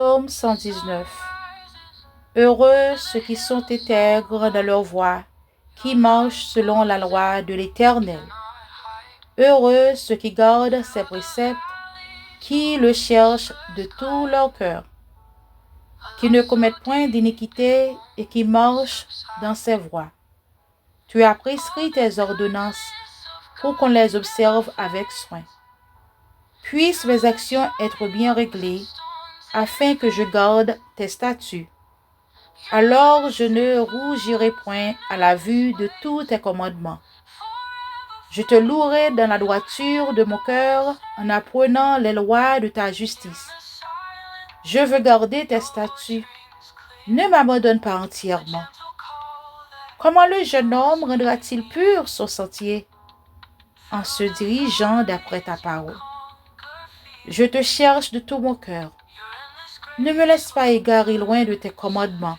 Psaume 119. Heureux ceux qui sont intègres dans leur voie, qui marchent selon la loi de l'Éternel. Heureux ceux qui gardent ses préceptes, qui le cherchent de tout leur cœur, qui ne commettent point d'iniquité et qui marchent dans ses voies. Tu as prescrit tes ordonnances pour qu'on les observe avec soin. Puissent mes actions être bien réglées, afin que je garde tes statuts. Alors je ne rougirai point à la vue de tous tes commandements. Je te louerai dans la droiture de mon cœur en apprenant les lois de ta justice. Je veux garder tes statuts. Ne m'abandonne pas entièrement. Comment le jeune homme rendra-t-il pur son sentier? En se dirigeant d'après ta parole. Je te cherche de tout mon cœur. Ne me laisse pas égarer loin de tes commandements.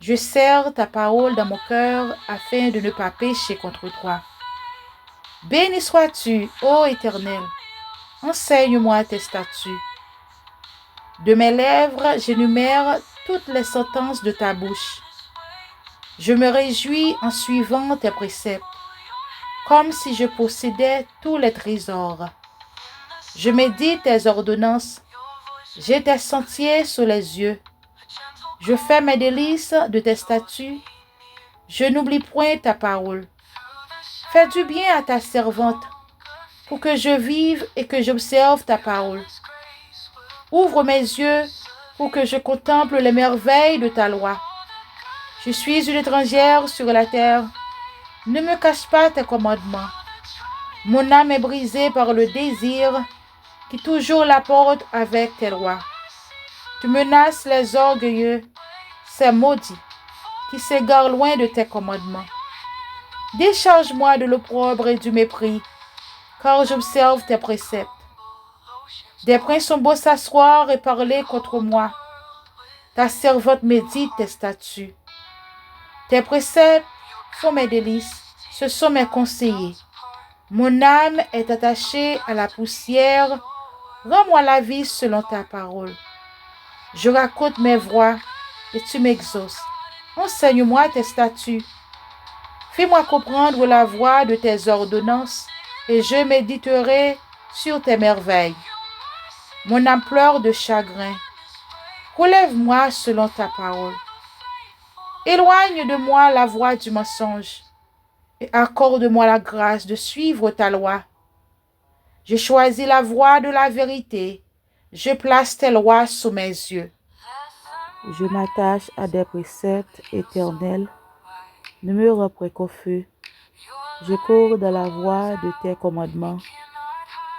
Je serre ta parole dans mon cœur afin de ne pas pécher contre toi. Béni sois-tu, ô Éternel. Enseigne-moi tes statuts. De mes lèvres, j'énumère toutes les sentences de ta bouche. Je me réjouis en suivant tes préceptes, comme si je possédais tous les trésors. Je médite tes ordonnances. J'ai tes sentiers sous les yeux. Je fais mes délices de tes statuts. Je n'oublie point ta parole. Fais du bien à ta servante, pour que je vive et que j'observe ta parole. Ouvre mes yeux pour que je contemple les merveilles de ta loi. Je suis une étrangère sur la terre. Ne me cache pas tes commandements. Mon âme est brisée par le désir qui toujours la porte avec tes lois. Tu menaces les orgueilleux, ces maudits, qui s'égarent loin de tes commandements. Décharge-moi de l'opprobre et du mépris, car j'observe tes préceptes. Des princes ont beau s'asseoir et parler contre moi. Ta servante médite tes statuts. Tes préceptes font mes délices, ce sont mes conseillers. Mon âme est attachée à la poussière. Rends-moi la vie selon ta parole. Je raconte mes voies et tu m'exauces. Enseigne-moi tes statuts. Fais-moi comprendre la voie de tes ordonnances et je méditerai sur tes merveilles. Mon âme pleure de chagrin. Relève-moi selon ta parole. Éloigne de moi la voie du mensonge et accorde-moi la grâce de suivre ta loi. Je choisis la voie de la vérité. Je place tes lois sous mes yeux. Je m'attache à des préceptes éternels. Ne me reprends qu'au feu. Je cours dans la voie de tes commandements,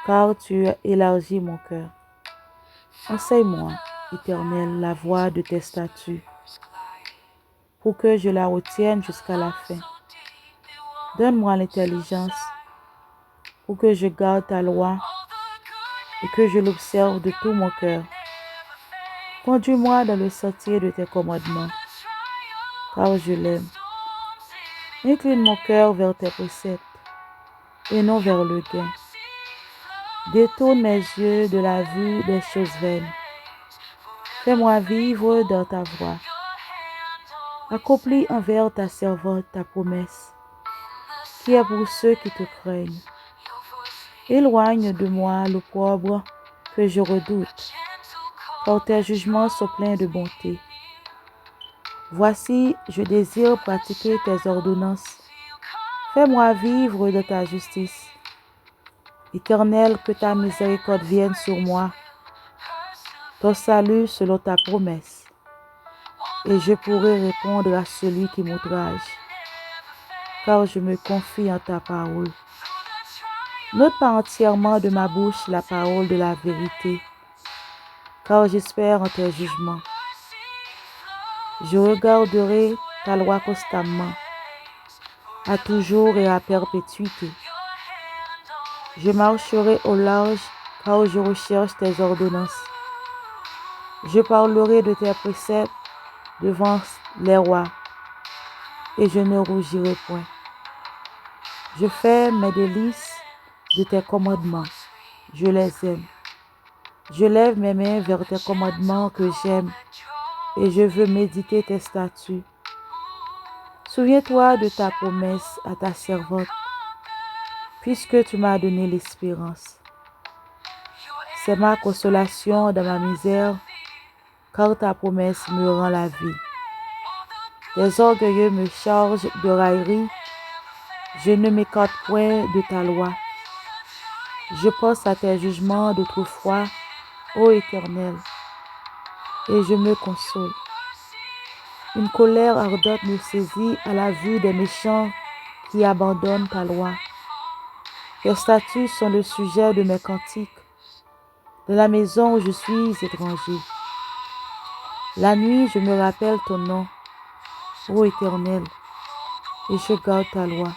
car tu as élargi mon cœur. Enseigne-moi, Éternel, la voie de tes statuts, pour que je la retienne jusqu'à la fin. Donne-moi l'intelligence, pour que je garde ta loi et que je l'observe de tout mon cœur. Conduis-moi dans le sentier de tes commandements, car je l'aime. Incline mon cœur vers tes préceptes et non vers le gain. Détourne mes yeux de la vue des choses vaines. Fais-moi vivre dans ta voie. Accomplis envers ta servante ta promesse, qui est pour ceux qui te craignent. Éloigne de moi l'opprobre que je redoute, car tes jugements sont pleins de bonté. Voici, je désire pratiquer tes ordonnances. Fais-moi vivre de ta justice. Éternel, que ta miséricorde vienne sur moi, ton salut selon ta promesse, et je pourrai répondre à celui qui m'outrage, car je me confie en ta parole. N'ôte pas entièrement de ma bouche la parole de la vérité, car j'espère en tes jugements. Je regarderai ta loi constamment, à toujours et à perpétuité. Je marcherai au large, car je recherche tes ordonnances. Je parlerai de tes préceptes devant les rois, et je ne rougirai point. Je fais mes délices de tes commandements, je les aime. Je lève mes mains vers tes commandements que j'aime et je veux méditer tes statuts. Souviens-toi de ta promesse à ta servante, puisque tu m'as donné l'espérance. C'est ma consolation dans ma misère, car ta promesse me rend la vie. Tes orgueilleux me chargent de raillerie, je ne m'écarte point de ta loi. Je pense à tes jugements d'autrefois, ô Éternel, et je me console. Une colère ardente me saisit à la vue des méchants qui abandonnent ta loi. Tes statuts sont le sujet de mes cantiques, de la maison où je suis étranger. La nuit, je me rappelle ton nom, ô Éternel, et je garde ta loi.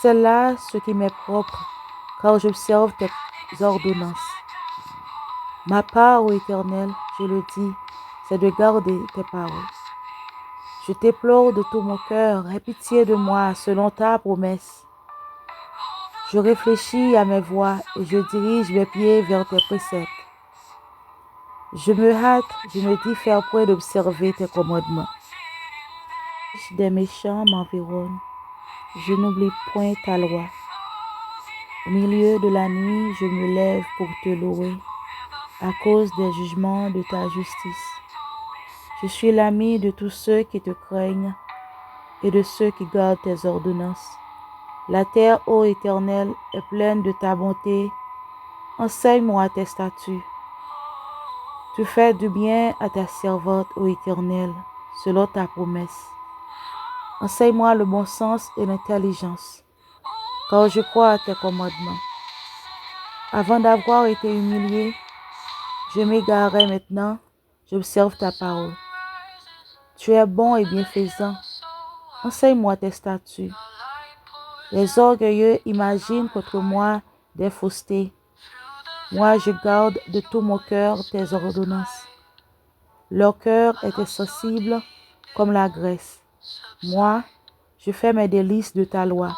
C'est là ce qui m'est propre, car j'observe tes ordonnances. Ma part, ô Éternel, je le dis, c'est de garder tes paroles. Je t'implore de tout mon cœur, aie pitié de moi selon ta promesse. Je réfléchis à mes voies et je dirige mes pieds vers tes préceptes. Je me hâte, je me dis faire point d'observer tes commandements. Des méchants m'environnent, je n'oublie point ta loi. Au milieu de la nuit, je me lève pour te louer, à cause des jugements de ta justice. Je suis l'ami de tous ceux qui te craignent et de ceux qui gardent tes ordonnances. La terre, ô Éternel, est pleine de ta bonté. Enseigne-moi tes statuts. Tu fais du bien à ta servante, ô Éternel, selon ta promesse. Enseigne-moi le bon sens et l'intelligence, car je crois à tes commandements. Avant d'avoir été humilié, je m'égarais maintenant, j'observe ta parole. Tu es bon et bienfaisant. Enseigne-moi tes statuts. Les orgueilleux imaginent contre moi des faussetés. Moi, je garde de tout mon cœur tes ordonnances. Leur cœur est insensible comme la graisse. Moi, je fais mes délices de ta loi.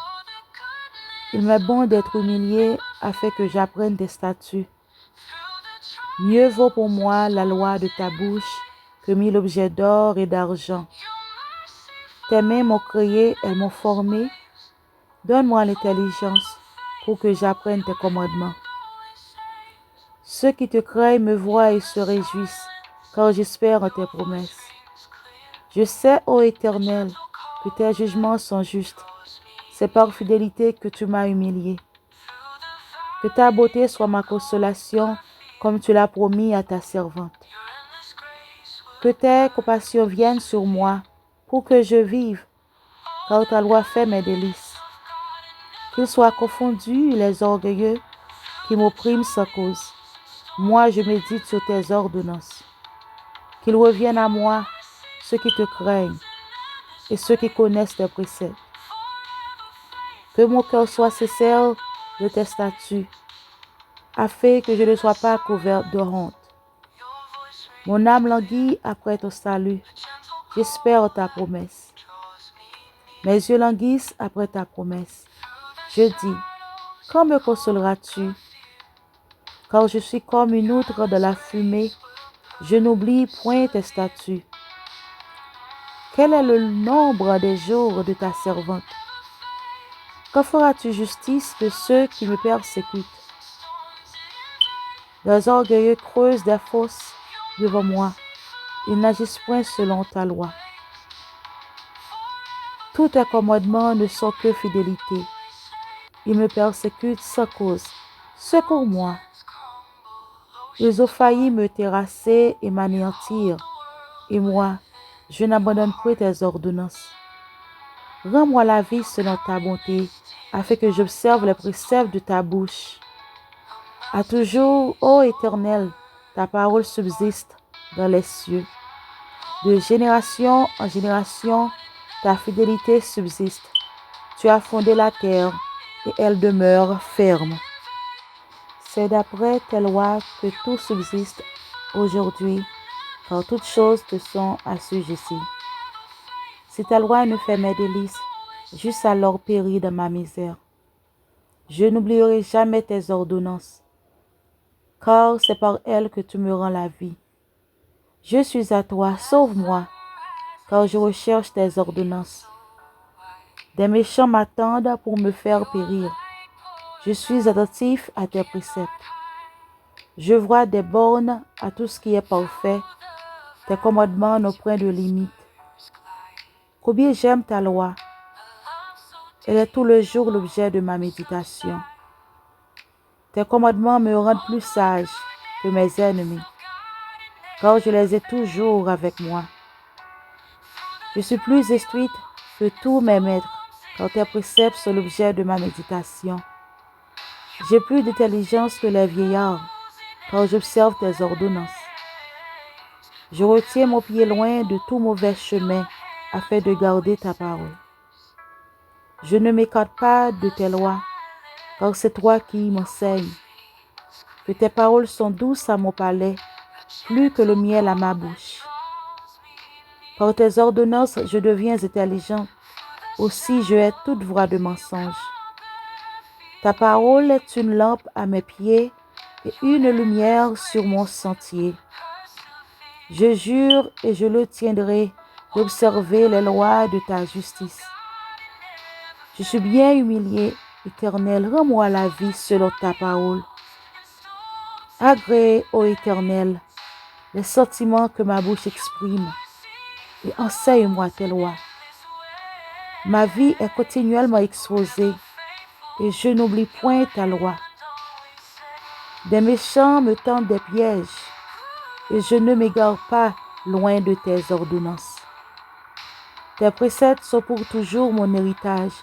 Il m'est bon d'être humilié afin que j'apprenne tes statuts. Mieux vaut pour moi la loi de ta bouche que 1000 objets d'or et d'argent. Tes mains m'ont créé, elles m'ont formé. Donne-moi l'intelligence pour que j'apprenne tes commandements. Ceux qui te craignent me voient et se réjouissent, car j'espère en tes promesses. Je sais, ô Éternel, que tes jugements sont justes. C'est par fidélité que tu m'as humilié. Que ta beauté soit ma consolation, comme tu l'as promis à ta servante. Que tes compassions viennent sur moi, pour que je vive, car ta loi fait mes délices. Qu'ils soient confondus les orgueilleux qui m'oppriment sans cause. Moi, je médite sur tes ordonnances. Qu'ils reviennent à moi, ceux qui te craignent et ceux qui connaissent tes préceptes. Que mon cœur soit sincère de tes statuts, afin que je ne sois pas couvert de honte. Mon âme languit après ton salut. J'espère ta promesse. Mes yeux languissent après ta promesse. Je dis, quand me consoleras-tu? Car je suis comme une outre de la fumée. Je n'oublie point tes statuts. Quel est le nombre des jours de ta servante? Quand feras-tu justice de ceux qui me persécutent? Les orgueilleux creusent des fosses devant moi. Ils n'agissent point selon ta loi. Tous tes commandements ne sont que fidélité. Ils me persécutent sans cause. Secours-moi. Ils ont failli me terrasser et m'anéantir. Et moi, je n'abandonne point tes ordonnances. Rends-moi la vie selon ta bonté, afin que j'observe les préceptes de ta bouche. À toujours, ô Éternel, ta parole subsiste dans les cieux. De génération en génération, ta fidélité subsiste. Tu as fondé la terre et elle demeure ferme. C'est d'après tes lois que tout subsiste aujourd'hui, car toutes choses te sont assujetties. Si ta loi ne fait mes délices, j'eusse alors péri dans ma misère. Je n'oublierai jamais tes ordonnances, car c'est par elles que tu me rends la vie. Je suis à toi, sauve-moi, car je recherche tes ordonnances. Des méchants m'attendent pour me faire périr. Je suis attentif à tes préceptes. Je vois des bornes à tout ce qui est parfait. Tes commandements n'ont point de limite. Combien j'aime ta loi. Elle est tout le jour l'objet de ma méditation. Tes commandements me rendent plus sage que mes ennemis, car je les ai toujours avec moi. Je suis plus instruite que tous mes maîtres, car tes préceptes sont l'objet de ma méditation. J'ai plus d'intelligence que les vieillards, car j'observe tes ordonnances. Je retiens mon pied loin de tout mauvais chemin, afin de garder ta parole. Je ne m'écarte pas de tes lois, car c'est toi qui m'enseignes. Que tes paroles sont douces à mon palais, plus que le miel à ma bouche. Par tes ordonnances, je deviens intelligent. Aussi, je hais toute voix de mensonge. Ta parole est une lampe à mes pieds et une lumière sur mon sentier. Je jure et je le tiendrai d'observer les lois de ta justice. Je suis bien humilié, Éternel, rends-moi la vie selon ta parole. Agrée, ô Éternel, les sentiments que ma bouche exprime et enseigne-moi tes lois. Ma vie est continuellement exposée et je n'oublie point ta loi. Des méchants me tendent des pièges et je ne m'égare pas loin de tes ordonnances. Tes préceptes sont pour toujours mon héritage,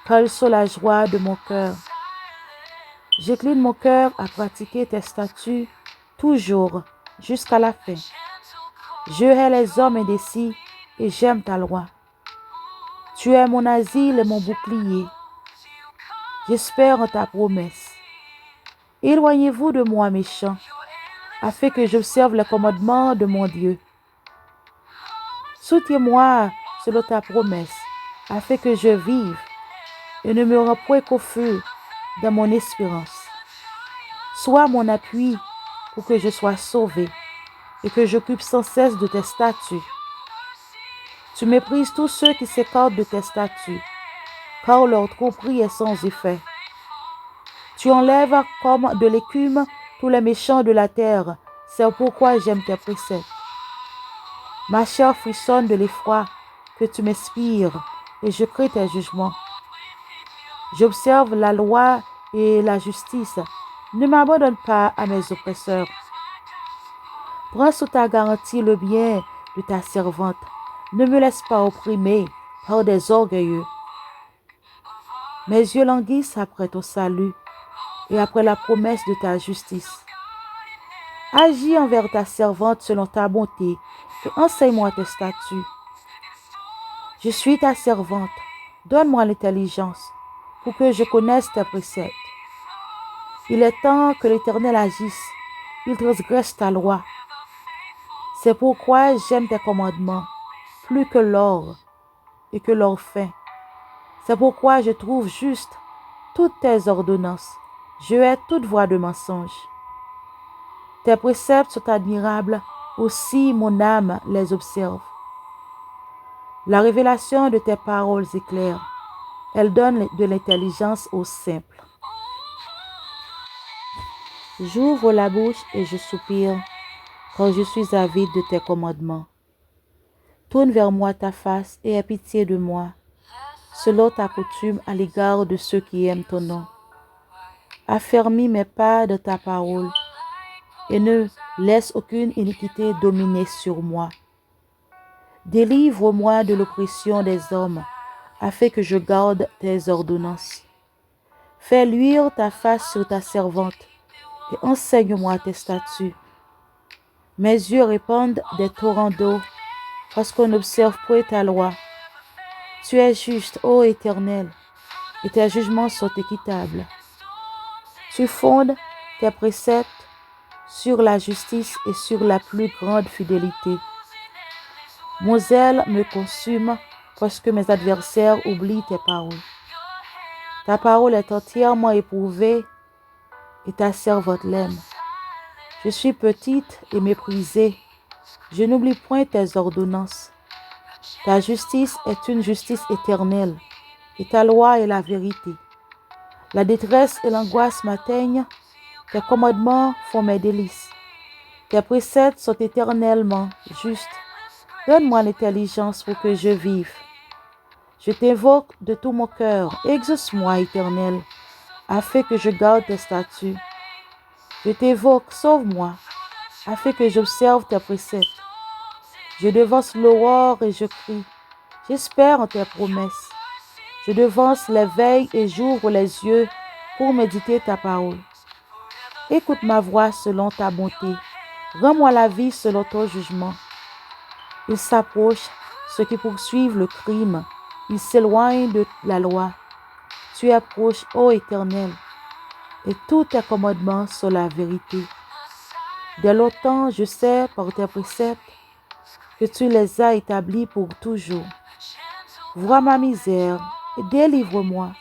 car ils sont la joie de mon cœur. J'incline mon cœur à pratiquer tes statuts toujours jusqu'à la fin. Je hais les hommes indécis et j'aime ta loi. Tu es mon asile et mon bouclier. J'espère en ta promesse. Éloignez-vous de moi, méchants, afin que j'observe les commandements de mon Dieu. Soutiens-moi selon ta promesse, afin que je vive et ne me rends point qu'au feu dans mon espérance. Sois mon appui pour que je sois sauvé et que j'occupe sans cesse de tes statuts. Tu méprises tous ceux qui s'écartent de tes statuts, car leur tromperie est sans effet. Tu enlèves comme de l'écume tous les méchants de la terre, c'est pourquoi j'aime tes préceptes. Ma chair frissonne de l'effroi que tu m'inspires et je crains tes jugements. J'observe la loi et la justice. Ne m'abandonne pas à mes oppresseurs. Prends sous ta garantie le bien de ta servante. Ne me laisse pas opprimer par des orgueilleux. Mes yeux languissent après ton salut et après la promesse de ta justice. Agis envers ta servante selon ta bonté et enseigne-moi tes statuts. Je suis ta servante. Donne-moi l'intelligence pour que je connaisse tes préceptes. Il est temps que l'Éternel agisse. Il transgresse ta loi. C'est pourquoi j'aime tes commandements plus que l'or et que l'or fin. C'est pourquoi je trouve juste toutes tes ordonnances. Je hais toute voie de mensonge. Tes préceptes sont admirables, aussi mon âme les observe. La révélation de tes paroles est claire. Elle donne de l'intelligence aux simples. J'ouvre la bouche et je soupire, quand je suis avide de tes commandements. Tourne vers moi ta face et aie pitié de moi, selon ta coutume à l'égard de ceux qui aiment ton nom. Affermis mes pas de ta parole et ne laisse aucune iniquité dominer sur moi. Délivre-moi de l'oppression des hommes, afin que je garde tes ordonnances. Fais luire ta face sur ta servante et enseigne-moi tes statuts. Mes yeux répandent des torrents d'eau parce qu'on n'observe point ta loi. Tu es juste, ô Éternel, et tes jugements sont équitables. Tu fondes tes préceptes sur la justice et sur la plus grande fidélité. Mon zèle me consume parce que mes adversaires oublient tes paroles. Ta parole est entièrement éprouvée et ta servante l'aime. Je suis petite et méprisée. Je n'oublie point tes ordonnances. Ta justice est une justice éternelle, et ta loi est la vérité. La détresse et l'angoisse m'atteignent, tes commandements font mes délices. Tes préceptes sont éternellement justes. Donne-moi l'intelligence pour que je vive. Je t'invoque de tout mon cœur, exauce-moi, Éternel, afin que je garde tes statuts. Je t'évoque, sauve-moi, afin que j'observe tes préceptes. Je devance l'aurore et je crie. J'espère en tes promesses. Je devance les veilles et j'ouvre les yeux pour méditer ta parole. Écoute ma voix selon ta bonté. Rends-moi la vie selon ton jugement. Ils s'approchent, ceux qui poursuivent le crime. Ils s'éloignent de la loi. Tu approches, ô Éternel, et tous tes commandements sont la vérité. Dès longtemps, je sais par tes préceptes que tu les as établis pour toujours. Vois ma misère et délivre-moi,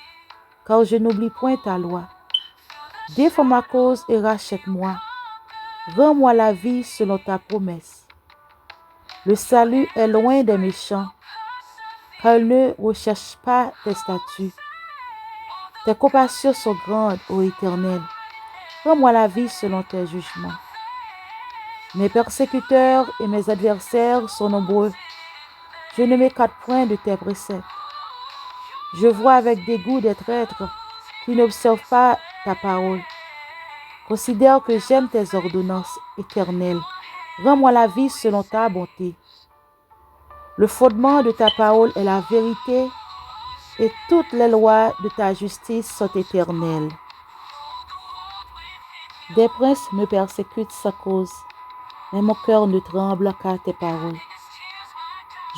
car je n'oublie point ta loi. Défends ma cause et rachète-moi. Rends-moi la vie selon ta promesse. Le salut est loin des méchants, car ils ne recherchent pas tes statuts. Tes compassions sont grandes, ô Éternel. Rends-moi la vie selon tes jugements. Mes persécuteurs et mes adversaires sont nombreux. Je ne m'écarte point de tes préceptes. Je vois avec dégoût des traîtres qui n'observent pas ta parole. Considère que j'aime tes ordonnances, Éternel. Rends-moi la vie selon ta bonté. Le fondement de ta parole est la vérité, et toutes les lois de ta justice sont éternelles. Des princes me persécutent sans cause, mais mon cœur ne tremble qu'à tes paroles.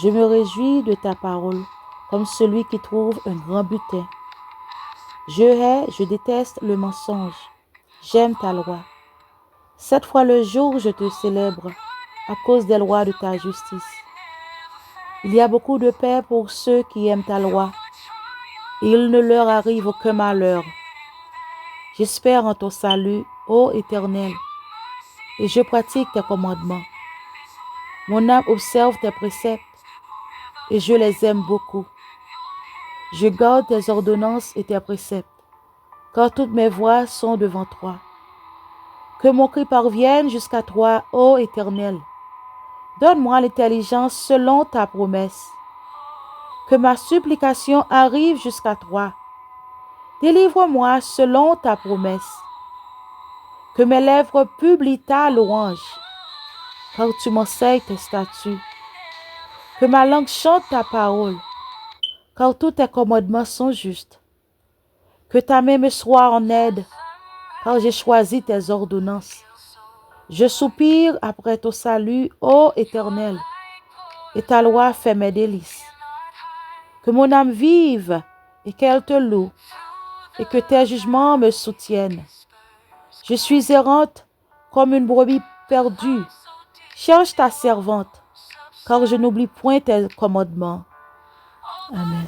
Je me réjouis de ta parole, comme celui qui trouve un grand butin. Je déteste le mensonge. J'aime ta loi. 7 fois le jour, je te célèbre à cause des lois de ta justice. Il y a beaucoup de paix pour ceux qui aiment ta loi, et il ne leur arrive aucun malheur. J'espère en ton salut, ô Éternel, et je pratique tes commandements. Mon âme observe tes préceptes, et je les aime beaucoup. Je garde tes ordonnances et tes préceptes, car toutes mes voies sont devant toi. Que mon cri parvienne jusqu'à toi, ô Éternel. Donne-moi l'intelligence selon ta promesse. Que ma supplication arrive jusqu'à toi. Délivre-moi selon ta promesse. Que mes lèvres publient ta louange, car tu m'enseignes tes statuts. Que ma langue chante ta parole, car tous tes commandements sont justes. Que ta main me soit en aide, car j'ai choisi tes ordonnances. Je soupire après ton salut, ô Éternel, et ta loi fait mes délices. Que mon âme vive et qu'elle te loue, et que tes jugements me soutiennent. Je suis errante comme une brebis perdue. Cherche ta servante, car je n'oublie point tes commandements. Amen.